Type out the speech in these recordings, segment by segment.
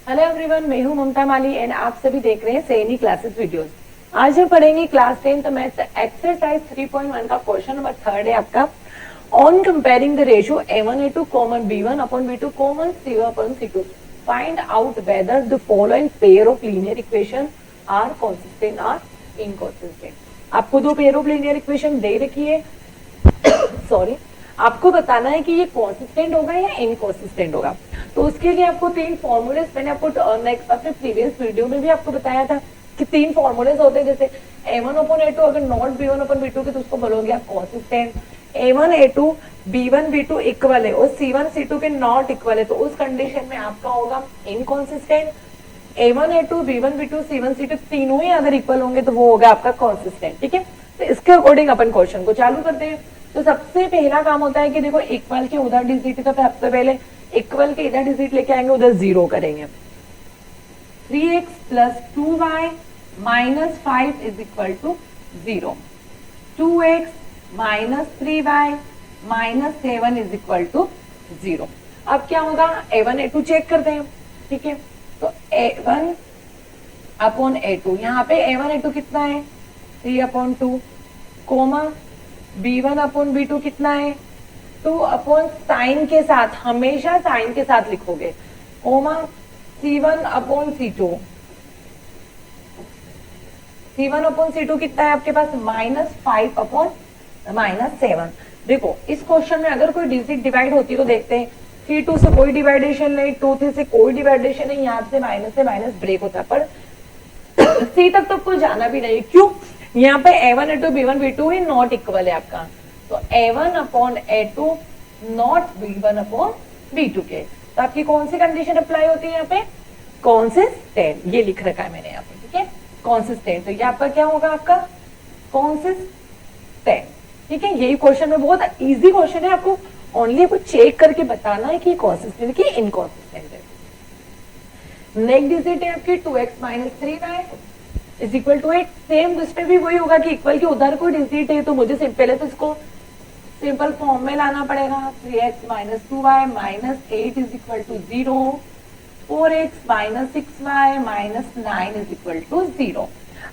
Hello everyone, मैं हूं ममता माली and आप सभी देख रहे हैं सैनी क्लासेस वीडियोस। आज हम पढ़ेंगे क्लास 10th मैथ्स एक्सरसाइज 3.1 का क्वेश्चन नंबर 3 है आपका। On comparing the ratio a1a2 common b1 upon b2 common c1 upon c2 find out whether the following pair of linear equation are consistent or inconsistent. आपको दो pair of linear equation दे रखी है sorry, आपको बताना है कि ये कंसिस्टेंट होगा या इनकंसिस्टेंट होगा। तो उसके लिए आपको तीन फॉर्मूलेस, मैंने आपको नेक्स्ट अपने प्रीवियस वीडियो में भी आपको बताया था कि तीन फॉर्मूलेस होते हैं। जैसे a1 अपॉन a2 अगर नॉट b1 अपॉन b2 के तो उसको बोलोगे आप consistent. a1 a2 b1 b2 equal है और c1 c2 के नॉट इक्वल है तो उस कंडीशन में आपका होगा inconsistent. a1 a2 b1 b2 c1 c2 तीनों ही अगर इक्वल होंगे तो वो होगा आपका कंसिस्टेंट। ठीक है, तो इसके अकॉर्डिंग अपन क्वेश्चन को चालू करते हैं। तो सबसे पहला काम होता है कि देखो इक्वल के उधर डिजिट, तो सबसे पहले इक्वल के इधर डिजिट लेके आएंगे, उधर जीरो करेंगे। 3x plus 2y minus 5 is equal to 0। 2x minus 3y minus 7 is equal to 0। अब क्या होगा, a1 a2 चेक करते हैं। ठीक है, तो a1 अपॉन a2, यहाँ पे a1 a2 कितना है 3 upon 2, coma b1 upon b2 कितना है 2 अपॉन साइन के साथ, हमेशा साइन के साथ लिखोगे, coma c1 upon c2। c1 upon c2 कितना है आपके पास माइनस 5 अपॉन माइनस 7। देखो इस क्वेश्चन में अगर कोई डिजिट डिवाइड होती है तो देखते हैं, c2 से कोई डिवाइडेशन नहीं, 2 से कोई डिवाइडेशन नहीं, यहाँ से माइनस ब्रेक होता है, पर c तक तो आपको जाना भी नहीं। क्यों, यहाँ पे a1 a2 b1 b2 he not equal है आपका, तो a1 upon a2 not b1 upon b2 के, तो आपकी कौन सी कंडीशन अप्लाई होती है यहाँ पे, कॉन्सिस्टेंट। ये लिख रखा है मैंने यहाँ पे, ठीक है, कॉन्सिस्टेंट। तो ये आपका क्या होगा, आपका कॉन्सिस्टेंट। ठीक है, यही क्वेश्चन में बहुत इजी क्वेश्चन है, आपको ओनली आपको चेक करके बताना है कि कॉन्सिस्टेंट की इनकॉन्सिस्टेंट है। नेक्स्ट डिजिट है आपकी 2x minus 3y is equal to 8। Same इसमें भी वही होगा कि इक्वल के उधर कोई डिजिट है तो मुझे पहले तो इसको सिंपल फॉर्म में लाना पड़ेगा। 3x minus 2y minus 8 is equal to 0। 4x minus 6y minus 9 is equal to 0।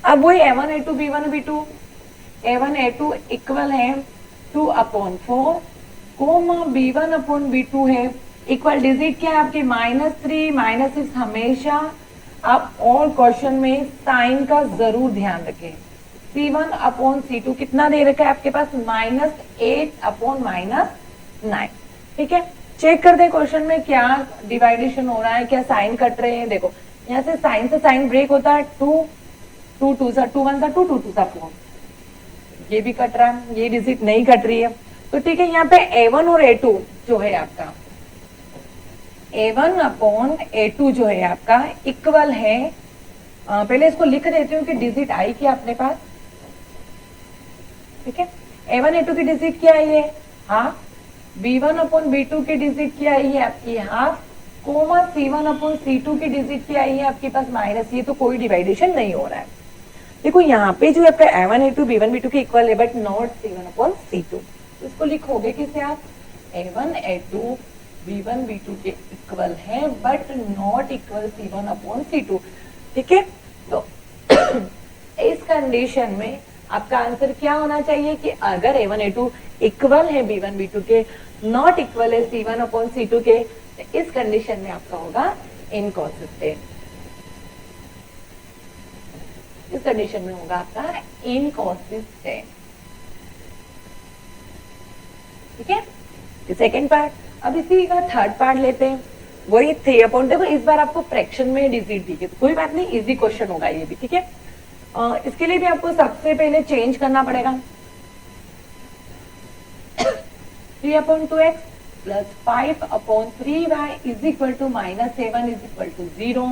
अब वही a1 a2 b1 b2, a1 a2 equal है 2 upon 4, coma b1 upon b2 है इक्वल, डिजिट क्या है आपके -3 -6 हमेशा। आप और क्वेश्चन में साइन का जरूर ध्यान रखें। c1 अपॉन c2 कितना दे रखा है आपके पास -8 अपॉन -9। ठीक है, चेक करते हैं क्वेश्चन में क्या डिवाइडेशन हो रहा है, क्या साइन कट रहे हैं। देखो यहाँ से साइन ब्रेक होता है, 2 2 2 सा 2 1 सा 2 2 2 सा 4, ये भी कट रहा है, ये डिजिट नहीं कट रही है। तो ठीक है, यहाँ पे a1 और a2 जो है आपका, a1 अपॉन a2 जो है आपका इक्वल है, पहले इसको लिख देती हूँ कि डिजिट आई क्या अपने पास। ठीक है, a1 a2 की डिजिट क्या आई है हाफ, b1 अपॉन b2 की डिजिट क्या आई है आपकी half, coma c1 upon c2 की डिजिट क्या आई है आपके पास माइनस। ये तो कोई डिवाइडेशन नहीं हो रहा है। देखो यहाँ पे जो आपका a1 a2 b1 b2 के इक्वल है but not c1 upon c2, तो इसको लिखोगे किसे आप, a1 a2 b1 b2 के इक्वल है but not equal c1 upon c2। ठीक है, तो इस कंडीशन में आपका आंसर क्या होना चाहिए कि अगर a1 a2 इक्वल है b1 b2 के, नॉट इक्वल है c1 अपॉन c2 के, तो इस कंडीशन में आपका होगा इनकॉन्सिस्टेंट। इस कंडीशन में होगा आपका इनकॉन्सिस्टेंट। ठीक है, सेकेंड पार्ट। अब इसी का थर्ड पार्ट लेते हैं, वही 3 अपॉन, देखो इस बार आपको फ्रैक्शन में डिजिट दी है तो कोई बात नहीं, इजी क्वेश्चन होगा ये भी। ठीक है, इसके लिए भी आपको सबसे पहले चेंज करना पड़ेगा। 3 upon 2x plus 5 upon 3y is equal to minus 7 is equal to 0।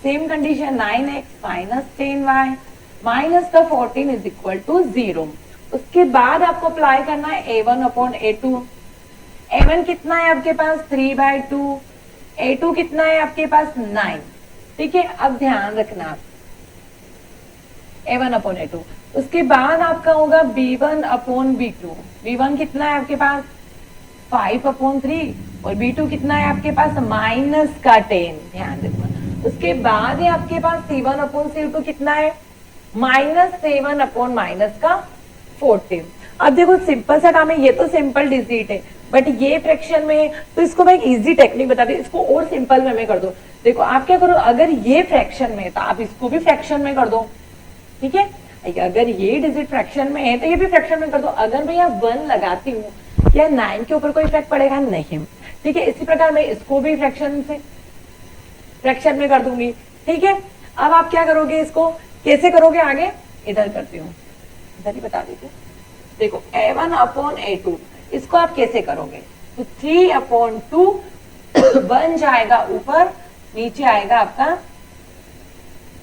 Same condition 9x minus 10y minus का 14 इज इक्वल टू 0। उसके बाद आपको अप्लाई करना है a1 अपॉन a2। a1 कितना है आपके पास 3/2, a2 कितना है आपके पास 9। ठीक है, अब ध्यान रखना a1 अपॉन a2। उसके बाद आपका होगा b1 अपॉन b2। b1 कितना है आपके पास 5 अपॉन 3 और b2 कितना है आपके पास माइनस का 10। ध्यान रखना, उसके बाद ही आपके पास C1 अपॉन C2 कितना है, -7 अपॉन माइनस का 40। अब देखो सिंपल सा काम है, ये तो सिंपल डिजिट है, बट ये फ्रैक्शन में है, तो इसको मैं एक इजी टेक्निक बता दी, इसको और सिंपल में कर दो। देखो आप क्या करो, अगर ये फ्रैक्शन में है तो आप इसको भी फ्रैक्शन में कर दो, ठीक है। अगर ये डिजिट फ्रैक्शन में है तो ये भी फ्रैक्शन में कर दो। अगर मैं यहाँ 1 लगाती हूँ, क्या 9 के ऊपर कोई इफेक्ट पड़ेगा? नहीं, ठीक है। इसी प्रकार मैं इसको भी फ्रैक्शन में कर दूंगी, ठीक है। अब आप क्या करोगे, इसको कैसे करोगे आगे, इधर करती हूँ, इधर ही बता दीजिए। देखो A1 अपॉन A2 इसको आप कैसे करोगे, तो 3 अपॉन 2 बन जाएगा ऊपर, नीचे आएगा आपका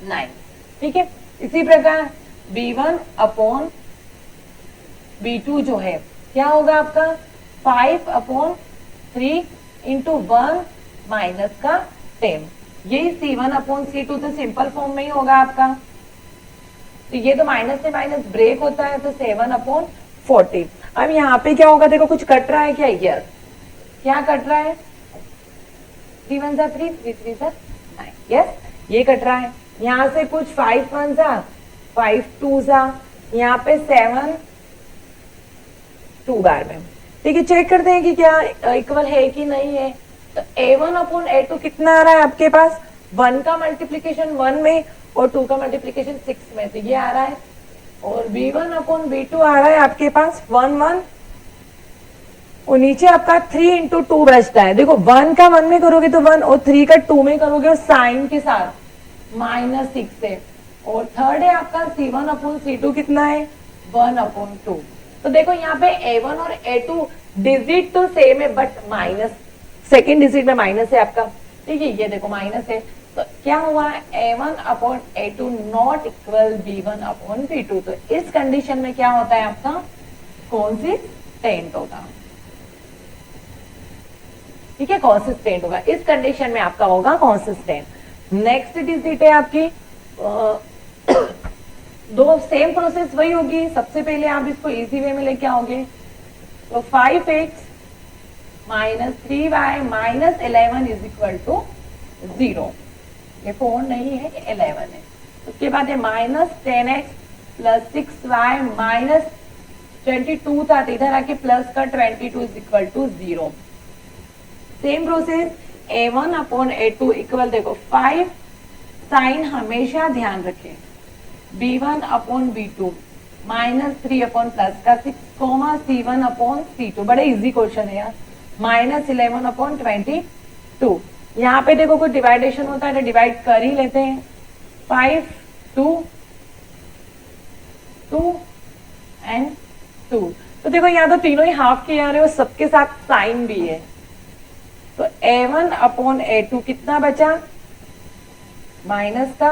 9, ठीक है। इसी प्रकार B1 अपॉन B2 जो है क्या होगा आपका 5 अपॉन 3 इंटू 1 माइनस का 10। यही C1 अपॉन C2 तो सिंपल फॉर्म में ही होगा आपका, तो ये तो माइनस से माइनस ब्रेक होता है, तो 7 अपॉन 40। अब यहाँ पे क्या होगा, देखो कुछ कट रहा है क्या, यस, क्या कट रहा है, 3 1 जा 3, 3 3 जा 9, यस, ये कट रहा है। यहाँ से कुछ 5 1 जा 5 2 जा, यहाँ पे 7 2 बार में, ठीक है। चेक करते हैं कि क्या इक्वल है कि नहीं है। तो A1 अपॉन A2 कितना आ रहा है आपके पास, 1 का मल्टीप्लीकेशन 1 में और 2 का मल्टीप्लीकेशन 6 में, तो ये आ रहा है। और B1 अपॉन B2 आ रहा है आपके पास 1 1, और नीचे आपका 3 इंटू 2 बचता है। देखो 1 का 1 में करोगे तो 1, और 3 का 2 में करोगे और साइन के साथ -6 है। और थर्ड है आपका C1 अपॉन C2 कितना है, 1 अपॉन 2। तो देखो यहाँ पे A1 और A2 डिजिट तो सेम है, बट माइनस, सेकेंड डिजिट में माइनस है आपका, ठीक है। ये देखो माइनस है, तो क्या हुआ, A1 upon A2 not equal B1 upon B2। तो इस कंडीशन में क्या होता है आपका, कॉन्सिस्टेंट होगा, ठीक है, कॉन्सिस्टेंट होगा। इस कंडीशन में आपका होगा कॉन्सिस्टेंट। नेक्स्ट डिजिट है आपकी दो, सेम प्रोसेस वही होगी। सबसे पहले आप इसको इजी वे में लेके आओगे, तो 5x minus 3y minus 11 is equal to 0। ये 4 नहीं है, ये 11 है। उसके बाद ये minus 10x plus 6y minus 22 था, इधर आके प्लस का 22 is equal to 0। Same process A1 upon A2 equal, देखो 5 साइन हमेशा ध्यान रखें, B1 upon B2 minus 3 upon plus का 6 कोमा C1 अपॉन C2। बड़े इजी क्वेश्चन है यार, माइनस 11 अपॉन 22। यहाँ पे देखो कोई डिवाइडेशन होता है तो डिवाइड कर ही लेते हैं, 5 2 2 एंड 2। तो देखो यहाँ तो तीनों ही हाफ के आ रहे हो, सबके साथ साइन भी है। तो A1 अपॉन A2 कितना बचा, माइनस का,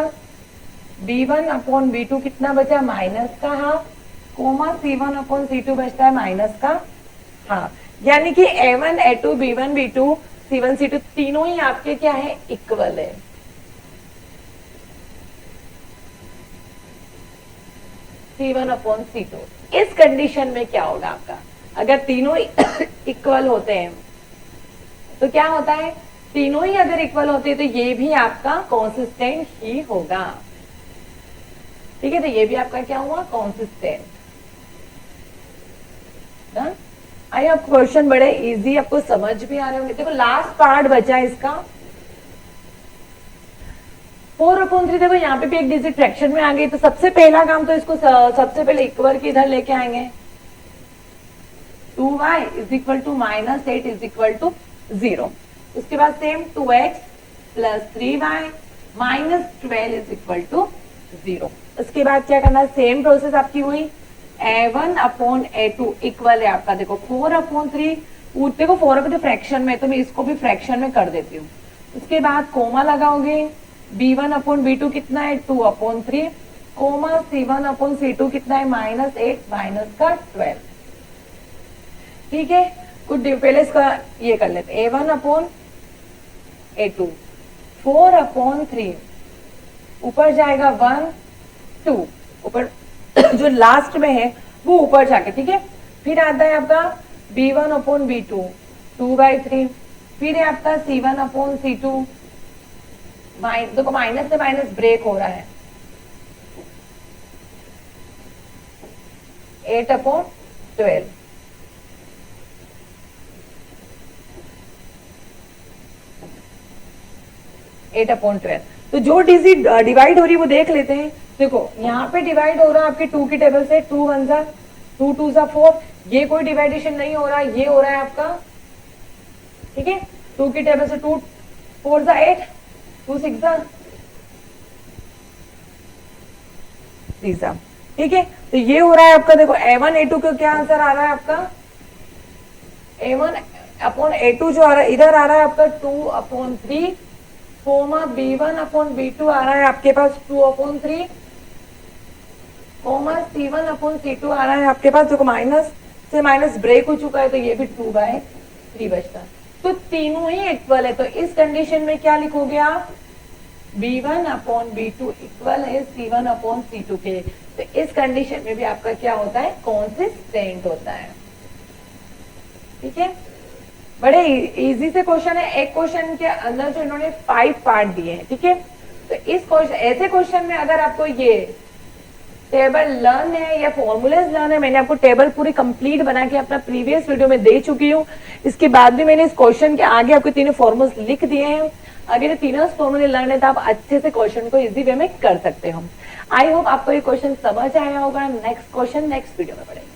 B1 अपॉन B2 कितना बचा, माइनस का half, coma C1 upon C2 बचता है माइनस का हाफ। यानी कि A1 A2 B1 B2 C1 C2 तीनों ही आपके क्या है, इक्वल है। C1 upon C2। इस कंडीशन में क्या होगा आपका, अगर तीनों इक्वल होते हैं तो क्या होता है, तीनों ही अगर इक्वल होते हैं तो ये भी आपका कॉन्सिस्टेंट ही होगा, ठीक है। तो ये भी आपका क्या हुआ, कॉन्सिस्टेंट। आई आप क्वेश्चन बड़े इजी, आपको समझ भी आ रहे होंगे। देखो लास्ट पार्ट बचा इसका 4/3। देखो यहाँ पे भी एक डिजिट फ्रैक्शन में आ गई, तो सबसे पहला काम तो इसको सबसे पहले इक्वल के इधर लेके आएंगे, 2y is equal to minus 8 is equal to 0। उसके बाद same 2x plus 3y minus 12 is equal to 0। उसके बाद क्या करना है, सेम प्रोसेस आपकी हुई, A1 अपॉन A2 इक्वल है आपका, देखो 4/3। देखो 4/3 फ्रैक्शन में, तो मैं इसको भी फ्रैक्शन में कर देती हूँ। उसके बाद कोमा लगाओगे, B1 अपॉन B2 कितना है, 2/3, कोमा C1 अपॉन C2 कितना है, माइनस 8 माइनस का 12, ठीक है। कुछ पहले इसका ये कर लेते, A1 अपॉन A2 4/3, ऊपर जाएगा 1 2, ऊपर जो लास्ट में है वो ऊपर जाके, ठीक है। फिर आता है आपका B1 अपॉन B2 2/3, फिर है आपका C1 अपॉन C2 देखो माइनस से माइनस ब्रेक हो रहा है, 8/12, तो जो डिवाइड हो रही है वो देख लेते हैं। देखो यहाँ पे डिवाइड हो रहा है आपके 2 की टेबल से, 2 1 जा 2 2 जा 4, ये कोई डिवाइडेशन नहीं हो रहा, ये हो रहा है आपका, ठीक है, 2 की टेबल से 2 4 जा 8, 2 6 जा 3 जा, ठीक है। तो ये हो रहा है आपका, देखो A1 A2 का क्या आंसर आ रहा है आपका, A1/A2 जो आ रहा है इधर आ रहा है आपका 2/3, कोमा B1/B2 आ रहा है आपके पास 2/3, कोमा C1/C2 आ रहा है आपके पास, देखो माइनस से माइनस ब्रेक हो चुका है तो ये भी 2/3 बचता है। तो तीनों ही इक्वल है, तो इस कंडीशन में क्या लिखोगे आप, B1/B2 इक्वल है C1/C2 के। तो इस कंडीशन में भी आपका क्या होता है, कॉन्सिस्टेंट होता है, ठीक है। बड़े इजी से क्वेश्चन है, एक क्वेश्चन के अंदर जो इन्होंने 5 पार्ट दिए हैं, ठीक है। तो इस क्वेश्चन, ऐसे क्वेश्चन में अगर आपको ये टेबल लर्न है या फॉर्मूलेज लर्न है, मैंने आपको टेबल पूरी कंप्लीट बना के अपना प्रीवियस वीडियो में दे चुकी हूँ। इसके बाद भी मैंने इस क्वेश्चन के आगे आपके तीनों फॉर्मूले लिख दिए हैं। अगर ये तीनों फॉर्मूले लर्न है तो आप अच्छे से क्वेश्चन को इजी वे में कर सकते हो। आई होप आपको ये क्वेश्चन समझ आया होगा। नेक्स्ट क्वेश्चन नेक्स्ट वीडियो में पढ़ेंगे।